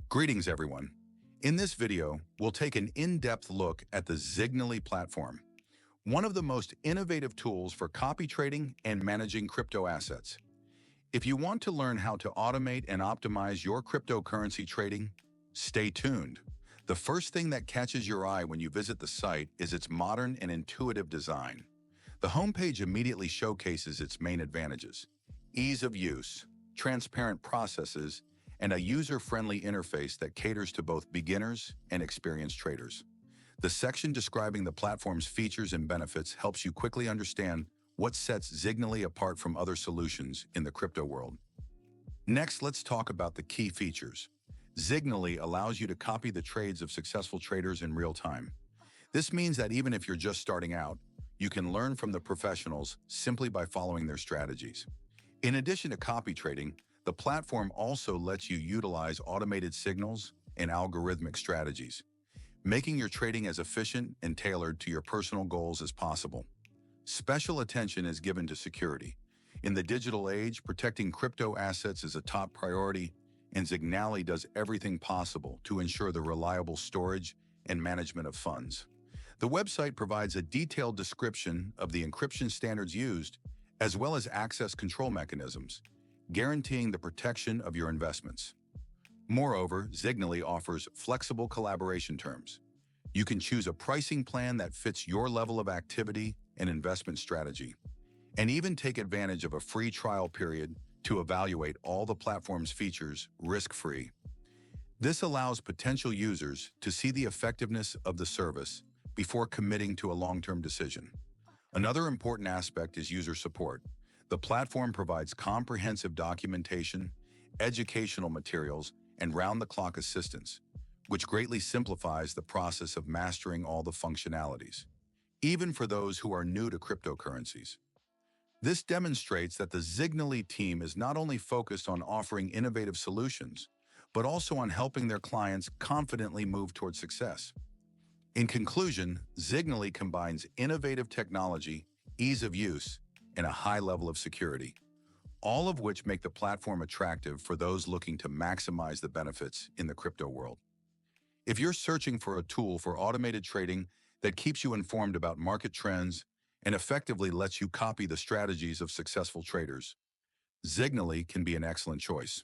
Greetings, everyone. In this video, we'll take an in-depth look at the Zignaly platform, one of the most innovative tools for copy trading and managing crypto assets. If you want to learn how to automate and optimize your cryptocurrency trading, stay tuned. The first thing that catches your eye when you visit the site is its modern and intuitive design. The homepage immediately showcases its main advantages: ease of use, transparent processes, and a user-friendly interface that caters to both beginners and experienced traders. The section describing the platform's features and benefits helps you quickly understand what sets Zignaly apart from other solutions in the crypto world. Next, let's talk about the key features. Zignaly allows you to copy the trades of successful traders in real time. This means that even if you're just starting out, you can learn from the professionals simply by following their strategies. In addition to copy trading, the platform also lets you utilize automated signals and algorithmic strategies, making your trading as efficient and tailored to your personal goals as possible. Special attention is given to security. In the digital age, protecting crypto assets is a top priority, and Zignaly does everything possible to ensure the reliable storage and management of funds. The website provides a detailed description of the encryption standards used, as well as access control mechanisms, guaranteeing the protection of your investments. Moreover, Zignaly offers flexible collaboration terms. You can choose a pricing plan that fits your level of activity and investment strategy, and even take advantage of a free trial period to evaluate all the platform's features risk-free. This allows potential users to see the effectiveness of the service before committing to a long-term decision. Another important aspect is user support. The platform provides comprehensive documentation, educational materials, and round-the-clock assistance, which greatly simplifies the process of mastering all the functionalities, even for those who are new to cryptocurrencies. This demonstrates that the Zignaly team is not only focused on offering innovative solutions, but also on helping their clients confidently move towards success. In conclusion, Zignaly combines innovative technology, ease of use, and a high level of security, all of which make the platform attractive for those looking to maximize the benefits in the crypto world. If you're searching for a tool for automated trading that keeps you informed about market trends and effectively lets you copy the strategies of successful traders, Zignaly can be an excellent choice.